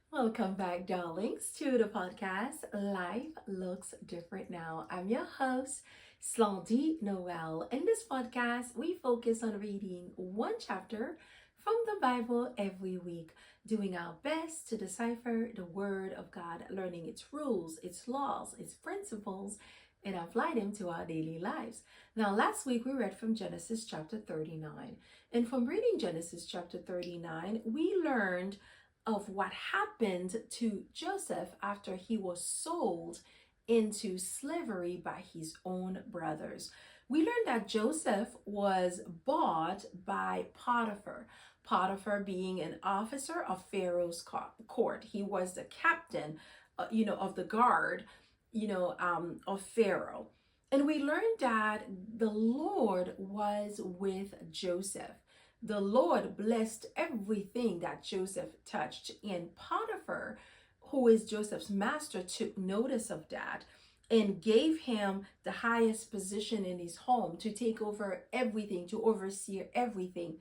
Welcome back, darlings, to the podcast Life Looks Different Now. I'm your host, Slandy Noel. In this podcast, we focus on reading one chapter from the Bible every week, doing our best to decipher the Word of God, learning its rules, its laws, its principles, and apply them to our daily lives. Now, last week we read from Genesis chapter 39. And from reading Genesis chapter 39, we learned of what happened to Joseph after he was sold into slavery by his own brothers. We learned that Joseph was bought by Potiphar. Potiphar being an officer of Pharaoh's court. He was the captain, of the guard, of Pharaoh. And we learned that the Lord was with Joseph. The Lord blessed everything that Joseph touched, and Potiphar, who is Joseph's master, took notice of that and gave him the highest position in his home to take over everything, to oversee everything.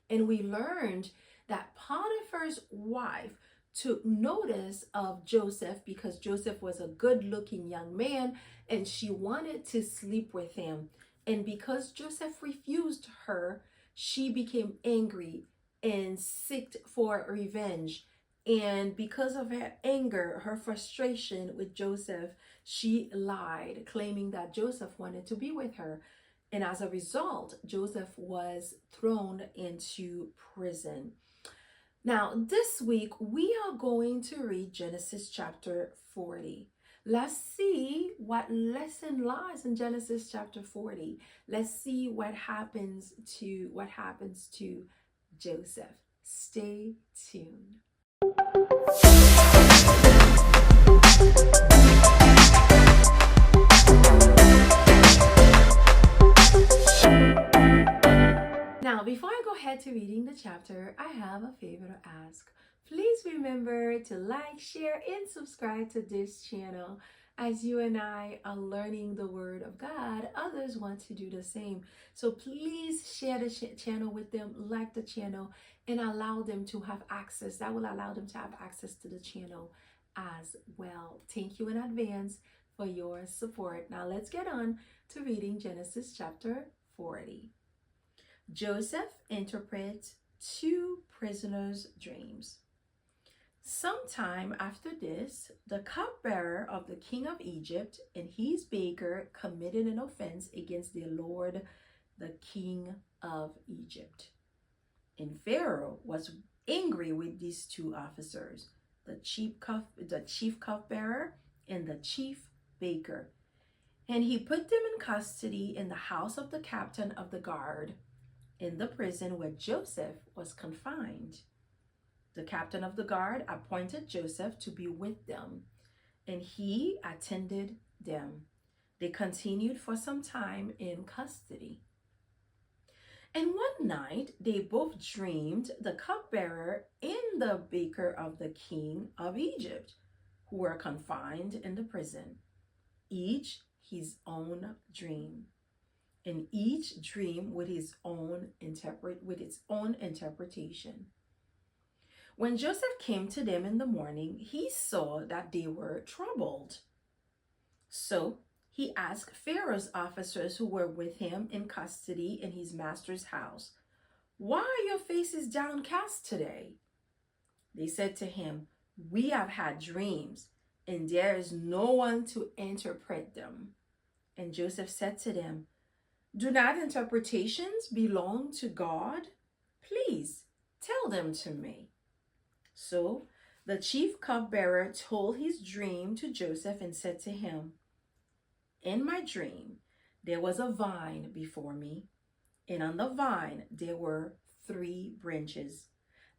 And we learned that Potiphar's wife took notice of Joseph because Joseph was a good looking young man and she wanted to sleep with him. And because Joseph refused her, she became angry and seeked for revenge. And because of her anger, her frustration with Joseph, she lied, claiming that Joseph wanted to be with her. And as a result, Joseph was thrown into prison. Now, this week, we are going to read Genesis chapter 40. Let's see what lesson lies in Genesis chapter 40. Let's see what happens to Joseph. Stay tuned. Now, before I go ahead to reading the chapter, I have a favor to ask. Please remember to like, share, and subscribe to this channel. As you and I are learning the Word of God, others want to do the same. So please share the channel with them, like the channel, and allow them to have access. That will allow them to have access to the channel as well. Thank you in advance for your support. Now let's get on to reading Genesis chapter 40. Joseph interprets two prisoners' dreams. Sometime after this, the cupbearer of the king of Egypt and his baker committed an offense against their lord, the king of Egypt. And Pharaoh was angry with these two officers, the chief cupbearer and the chief baker. And he put them in custody in the house of the captain of the guard, in the prison where Joseph was confined. The captain of the guard appointed Joseph to be with them, and he attended them. They continued for some time in custody. And one night they both dreamed, the cupbearer and the baker of the king of Egypt, who were confined in the prison, each his own dream, and each dream with its own interpretation. When Joseph came to them in the morning, he saw that they were troubled. So he asked Pharaoh's officers who were with him in custody in his master's house, "Why are your faces downcast today?" They said to him, "We have had dreams, and there is no one to interpret them." And Joseph said to them, "Do not interpretations belong to God? Please tell them to me." So the chief cupbearer told his dream to Joseph and said to him, "In my dream, there was a vine before me, and on the vine there were 3 branches.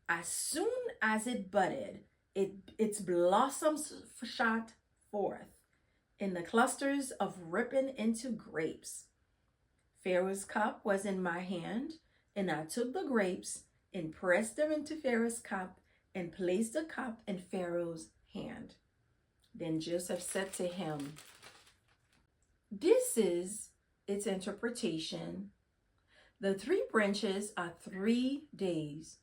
As soon as it budded, its blossoms shot forth, and the clusters of ripened into grapes. Pharaoh's cup was in my hand, and I took the grapes and pressed them into Pharaoh's cup and placed the cup in Pharaoh's hand." Then Joseph said to him, "This is its interpretation. The 3 branches are 3 days.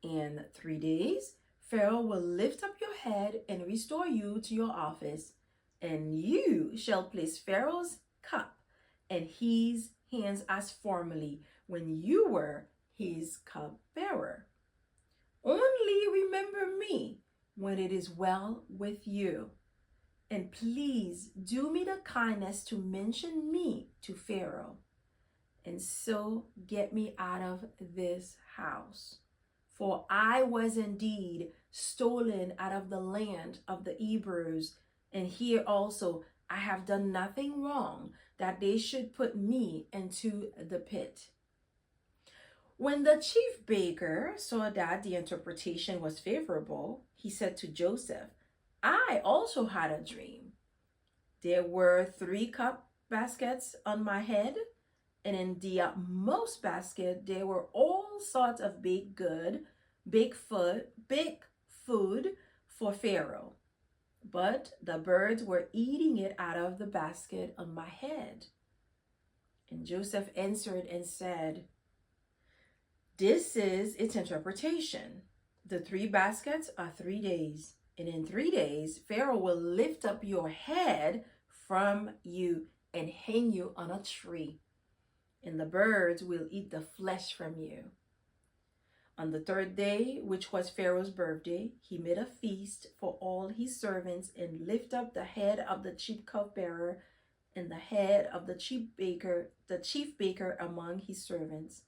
In 3 days, Pharaoh will lift up your head and restore you to your office, and you shall place Pharaoh's cup in his hands as formerly when you were his cupbearer. Only remember me when it is well with you. And please do me the kindness to mention me to Pharaoh, and so get me out of this house. For I was indeed stolen out of the land of the Hebrews, and here also I have done nothing wrong that they should put me into the pit. When the chief baker saw that the interpretation was favorable, he said to Joseph, I also had a dream. There were 3 cup baskets on my head, and in the most basket there were all sorts of baked food for Pharaoh. But the birds were eating it out of the basket on my head. And Joseph answered and said, this is its interpretation. The 3 baskets are 3 days, and in 3 days Pharaoh will lift up your head from you and hang you on a tree, and the birds will eat the flesh from you. On the 3rd day, which was Pharaoh's birthday, he made a feast for all his servants and lifted up the head of the chief cupbearer and the head of the chief baker among his servants.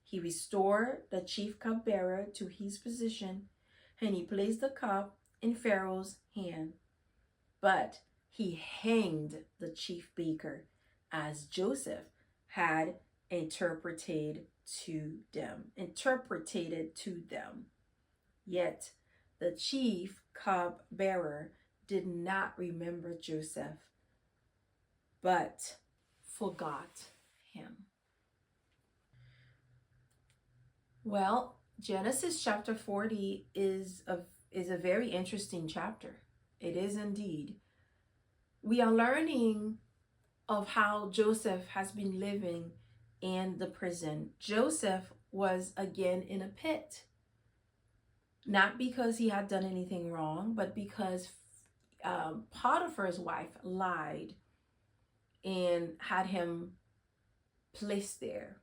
He restored the chief cupbearer to his position, and he placed the cup in Pharaoh's hand. But he hanged the chief baker, as Joseph had interpreted to them. Yet the chief cupbearer did not remember Joseph, but forgot him. Well, Genesis chapter 40 is a very interesting chapter. It is indeed. We are learning of how Joseph has been living in the prison. Joseph was again in a pit, not because he had done anything wrong, but because Potiphar's wife lied and had him placed there.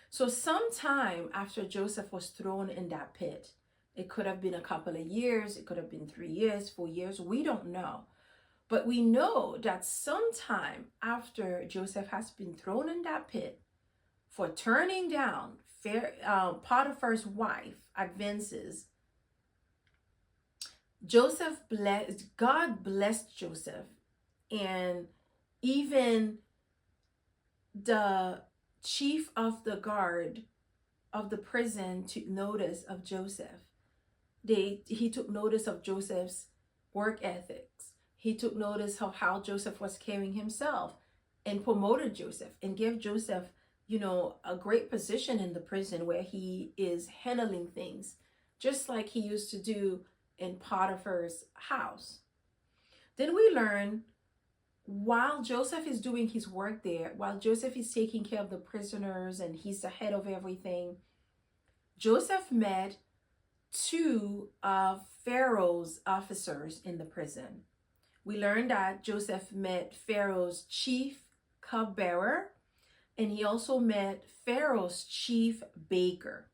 So sometime after Joseph was thrown in that pit, it could have been a couple of years, it could have been 3 years, 4 years, we don't know. But we know that sometime after Joseph has been thrown in that pit for turning down Potiphar's wife advances, God blessed Joseph, and even the chief of the guard of the prison took notice of Joseph. He took notice of Joseph's work ethics. He took notice of how Joseph was carrying himself and promoted Joseph and gave Joseph, a great position in the prison where he is handling things, just like he used to do in Potiphar's house. Then we learn, while Joseph is doing his work there, while Joseph is taking care of the prisoners and he's the head of everything, Joseph met 2 of Pharaoh's officers in the prison. We learned that Joseph met Pharaoh's chief cupbearer, and he also met Pharaoh's chief baker.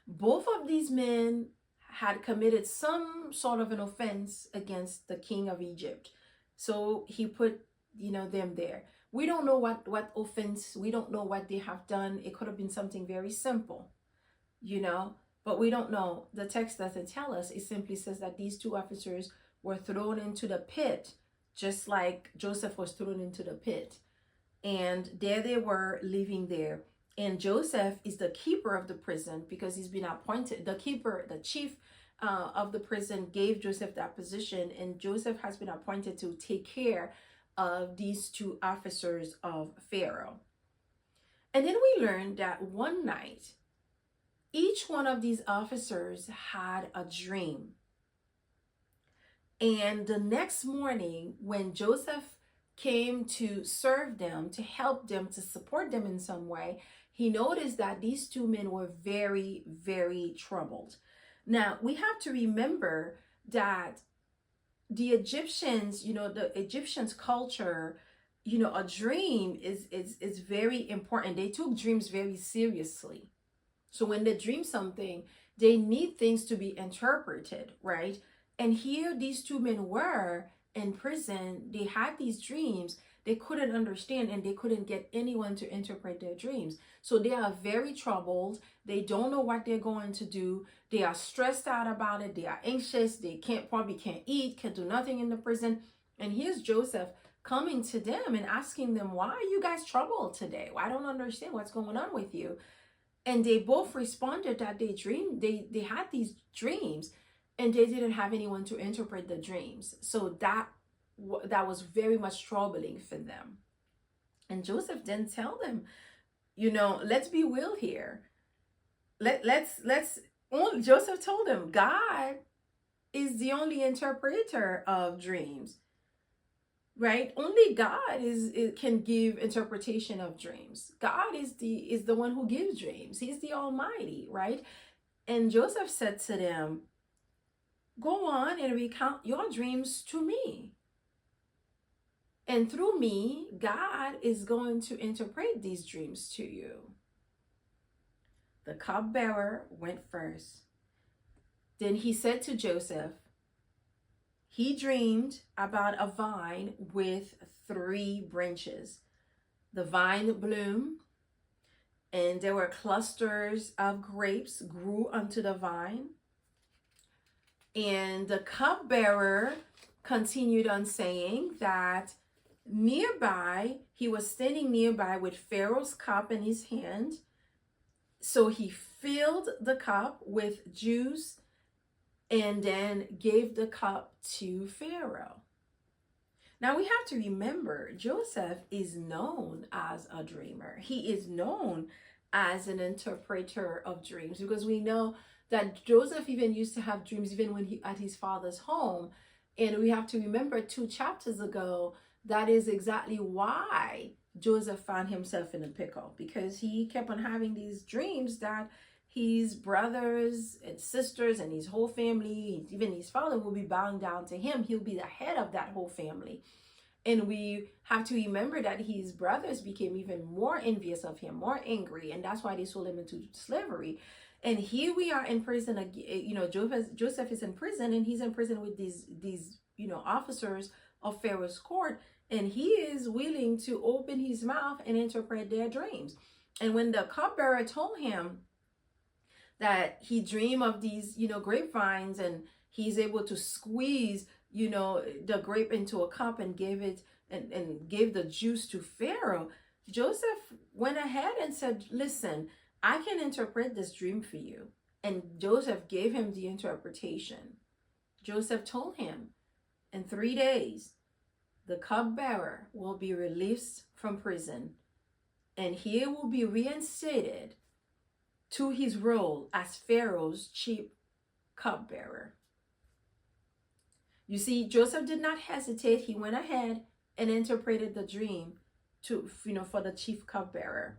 Both of these men had committed some sort of an offense against the king of Egypt. So he put, them there. We don't know what offense, we don't know what they have done. It could have been something very simple, but we don't know. The text doesn't tell us. It simply says that these 2 officers were thrown into the pit, just like Joseph was thrown into the pit. And there they were living there. And Joseph is the keeper of the prison because he's been appointed. The chief of the prison gave Joseph that position, and Joseph has been appointed to take care of these 2 officers of Pharaoh. And then we learned that one night, each one of these officers had a dream. And the next morning, when Joseph came to serve them, to help them, to support them in some way, he noticed that these 2 men were very, very troubled. Now, we have to remember that the Egyptians, the Egyptians culture, a dream is very important. They took dreams very seriously. So when they dream something, they need things to be interpreted, right? And here these two men were in prison. They had these dreams. They couldn't understand and they couldn't get anyone to interpret their dreams. So they are very troubled. They don't know what they're going to do. They are stressed out about it. They are anxious. They probably can't eat, can't do nothing in the prison. And here's Joseph coming to them and asking them, why are you guys troubled today? Well, I don't understand what's going on with you. And they both responded that they had these dreams and they didn't have anyone to interpret the dreams. So that was very much troubling for them. And Joseph then tell them, let's be real here. Joseph told them, God is the only interpreter of dreams. Right? Only God can give interpretation of dreams. God is the one who gives dreams. He's the Almighty, right? And Joseph said to them, go on and recount your dreams to me. And through me, God is going to interpret these dreams to you. The cupbearer went first. Then he said to Joseph, he dreamed about a vine with 3 branches. The vine bloomed, and there were clusters of grapes grew onto the vine. And the cupbearer continued on saying that he was standing nearby with Pharaoh's cup in his hand. So he filled the cup with juice and then gave the cup to Pharaoh. Now we have to remember, Joseph is known as a dreamer. He is known as an interpreter of dreams, because we know that Joseph even used to have dreams even when he at his father's home. And we have to remember 2 chapters ago, that is exactly why Joseph found himself in a pickle, because he kept on having these dreams that his brothers and sisters and his whole family, even his father, will be bowing down to him. He'll be the head of that whole family. And we have to remember that his brothers became even more envious of him, more angry, and that's why they sold him into slavery. And here we are in prison. Joseph is in prison, and he's in prison with these officers of Pharaoh's court, and he is willing to open his mouth and interpret their dreams. And when the cupbearer told him that he dreamed of these, grapevines, and he's able to squeeze, the grape into a cup and give it and gave the juice to Pharaoh, Joseph went ahead and said, listen, I can interpret this dream for you. And Joseph gave him the interpretation. Joseph told him, in 3 days, the cupbearer will be released from prison, and he will be reinstated to his role as Pharaoh's chief cupbearer. You see, Joseph did not hesitate. He went ahead and interpreted the dream for the chief cupbearer.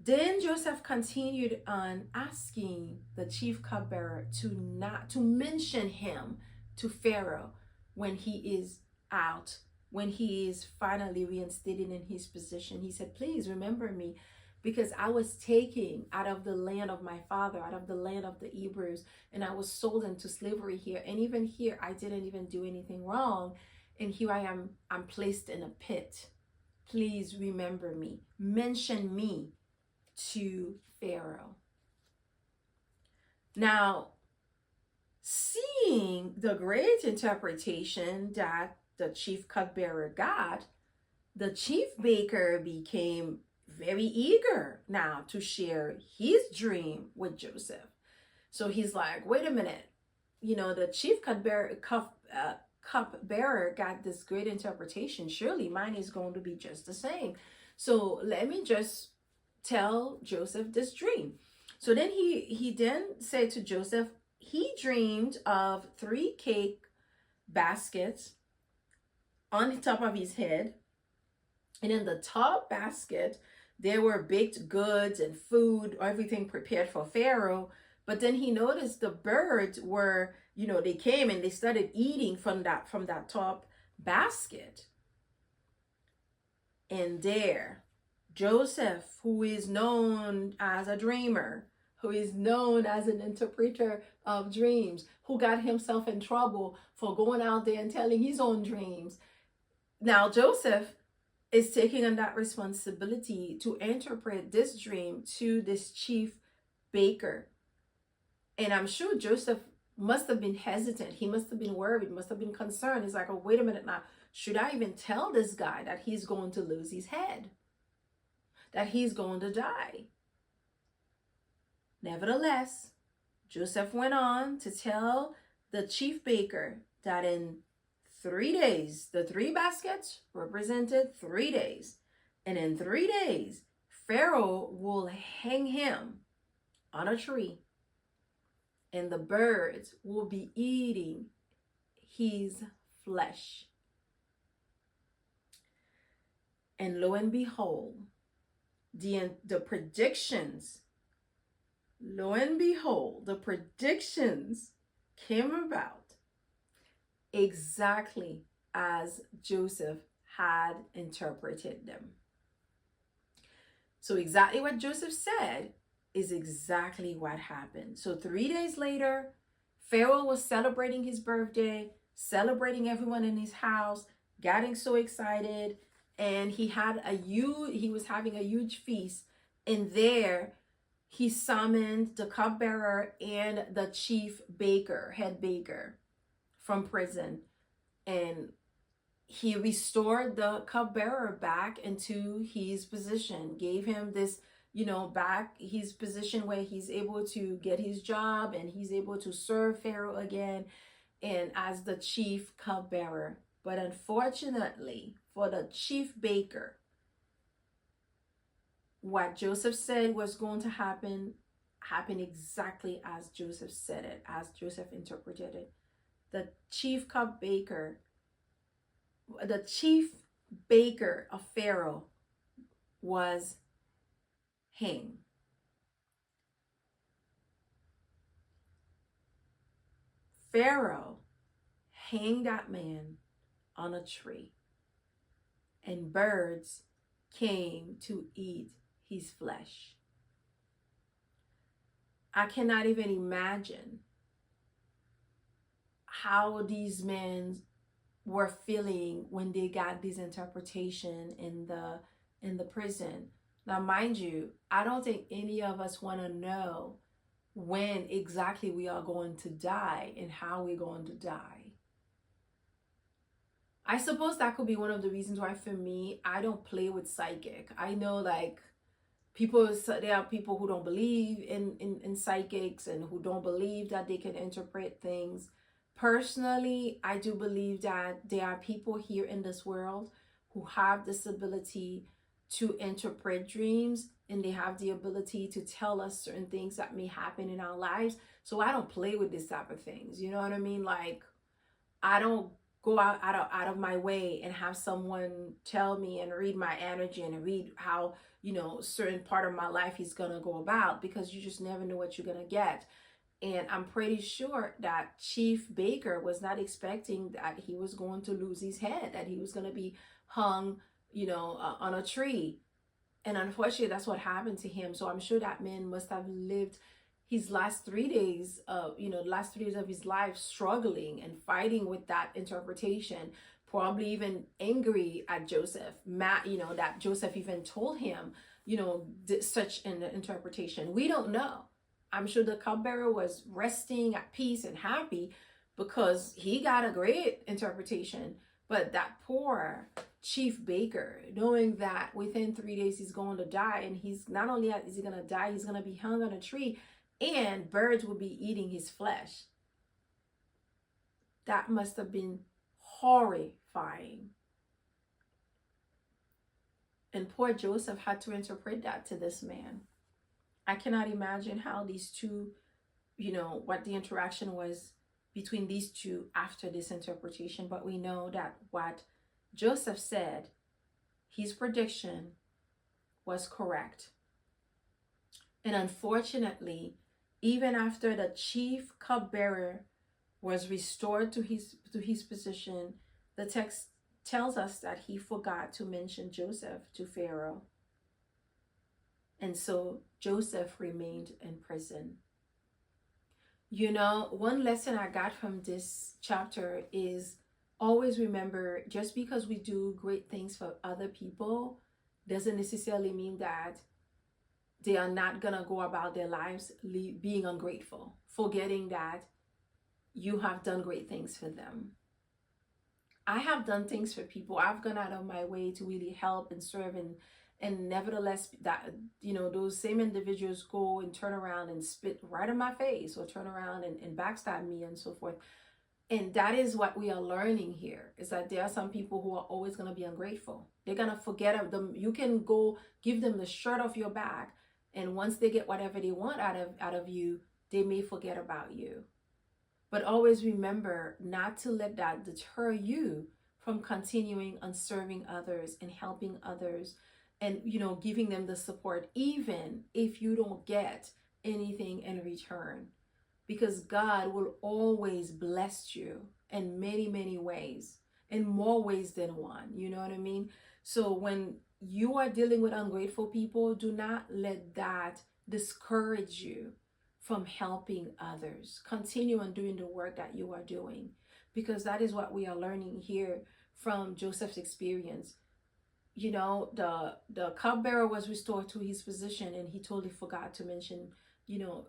Then Joseph continued on asking the chief cupbearer to mention him to Pharaoh when he is out, when he is finally reinstated in his position. He said, please remember me, because I was taken out of the land of my father, out of the land of the Hebrews, and I was sold into slavery here. And even here, I didn't even do anything wrong. And here I am, I'm placed in a pit. Please remember me. Mention me to Pharaoh. Now, seeing the great interpretation that the chief cupbearer got, the chief baker became very eager now to share his dream with Joseph. So he's like, wait a minute, the chief cupbearer got this great interpretation. Surely mine is going to be just the same. So let me just tell Joseph this dream. So then he then said to Joseph, he dreamed of 3 cake baskets on the top of his head, and in the top basket there were baked goods and food, everything prepared for Pharaoh. But then he noticed the birds were, they came and they started eating from that top basket. And there, Joseph, who is known as a dreamer, who is known as an interpreter of dreams, who got himself in trouble for going out there and telling his own dreams. Now, Joseph is taking on that responsibility to interpret this dream to this chief baker. And I'm sure Joseph must have been hesitant. He must have been worried, must have been concerned. He's like, oh, wait a minute now. Should I even tell this guy that he's going to lose his head? That he's going to die? Nevertheless, Joseph went on to tell the chief baker that in 3 days, the 3 baskets represented 3 days. And in 3 days, Pharaoh will hang him on a tree. And the birds will be eating his flesh. And lo and behold, the predictions, came about exactly as Joseph had interpreted them. So exactly what Joseph said is exactly what happened. So 3 days later, Pharaoh was celebrating his birthday, celebrating everyone in his house, getting so excited, and he was having a huge feast. And there he summoned the cupbearer and the chief baker, head baker from prison, and he restored the cupbearer back into his position, gave him this, back his position where he's able to get his job and he's able to serve Pharaoh again and as the chief cupbearer. But unfortunately for the chief baker, what Joseph said was going to happen happened exactly as Joseph said it, as Joseph interpreted it. The chief baker of Pharaoh was hanged. Pharaoh hanged that man on a tree, and birds came to eat his flesh. I cannot even imagine how these men were feeling when they got this interpretation in the prison. Now, mind you, I don't think any of us want to know when exactly we are going to die and how we're going to die. I suppose that could be one of the reasons why, for me, I don't play with psychic. I know, there are people who don't believe in psychics and who don't believe that they can interpret things. Personally, I do believe that there are people here in this world who have this ability to interpret dreams, and they have the ability to tell us certain things that may happen in our lives. So I don't play with this type of things. You know what I mean? I don't go out of my way and have someone tell me and read my energy and read how, certain part of my life is going to go about, because you just never know what you're going to get. And I'm pretty sure that Chief Baker was not expecting that he was going to lose his head, that he was going to be hung, on a tree. And unfortunately, that's what happened to him. So I'm sure that man must have lived his last 3 days of, last 3 days of his life struggling and fighting with that interpretation, probably even angry at Joseph, that Joseph even told him, such an interpretation. We don't know. I'm sure the cupbearer was resting at peace and happy because he got a great interpretation. But that poor chief baker, knowing that within 3 days he's going to die, and he's not only is he going to die, he's going to be hung on a tree and birds will be eating his flesh. That must have been horrifying. And poor Joseph had to interpret that to this man. I cannot imagine how these two, what the interaction was between these two after this interpretation. But we know that what Joseph said, his prediction was correct. And unfortunately, Even after the chief cupbearer was restored to his position, the text tells us that he forgot to mention Joseph to Pharaoh. And so Joseph remained in prison. You know, one lesson I got from this chapter is always remember, just because we do great things for other people doesn't necessarily mean that they are not going to go about their lives being ungrateful, forgetting that you have done great things for them. I have done things for people. I've gone out of my way to really help and serve, and nevertheless, that, you know, those same individuals go and turn around and spit right in my face, or turn around and backstab me and so forth. And that is what we are learning here, is that there are some people who are always going to be ungrateful. They're going to forget of them. You can go give them the shirt off your back, and once they get whatever they want out of you, they may forget about you. But always remember not to let that deter you from continuing on serving others and helping others, and, you know, giving them the support, even if you don't get anything in return. Because God will always bless you in many, many ways, in more ways than one. You know what I mean? So when you are dealing with ungrateful people, do not let that discourage you from helping others. Continue on doing the work that you are doing, because that is what we are learning here from Joseph's experience. You know, the cupbearer was restored to his position, and he totally forgot to mention, you know,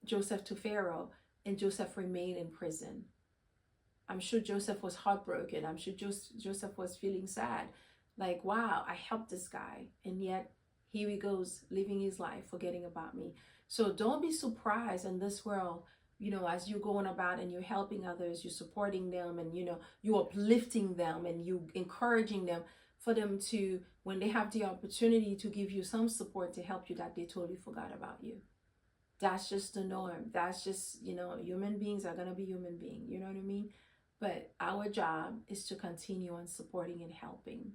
Joseph to Pharaoh, and Joseph remained in prison. I'm sure Joseph was heartbroken. I'm sure Joseph was feeling sad. Like, wow, I helped this guy, and yet here he goes living his life, forgetting about me. So don't be surprised in this world, you know, as you're going about and you're helping others, you're supporting them, and, you know, you're uplifting them and you encouraging them, for them to, when they have the opportunity to give you some support to help you, that they totally forgot about you. That's just the norm. That's just, you know, human beings are going to be human beings. You know what I mean? But our job is to continue on supporting and helping.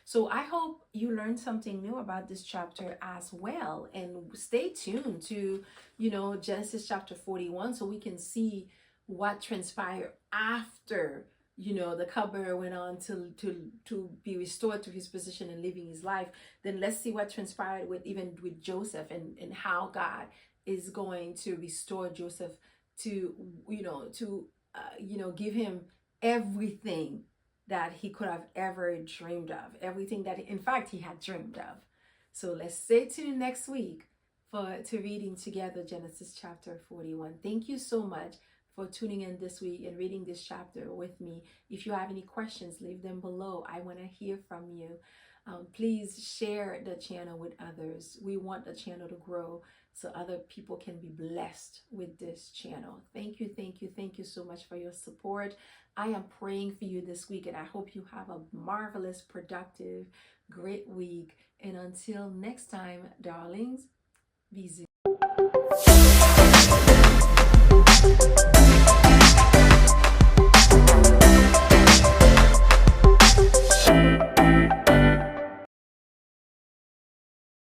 So I hope you learned something new about this chapter as well. And stay tuned to, you know, Genesis chapter 41, so we can see what transpired after, you know, the cupbearer went on to be restored to his position and living his life. Then let's see what transpired with Joseph, and how God is going to restore Joseph to, give him everything that he could have ever dreamed of, everything that, in fact, he had dreamed of. So let's stay tuned next week to reading together Genesis chapter 41. Thank you so much for tuning in this week and reading this chapter with me. If you have any questions, leave them below. I want to hear from you. Please share the channel with others. We want the channel to grow so other people can be blessed with this channel. Thank you, thank you, thank you so much for your support. I am praying for you this week, and I hope you have a marvelous, productive, great week. And until next time, darlings, be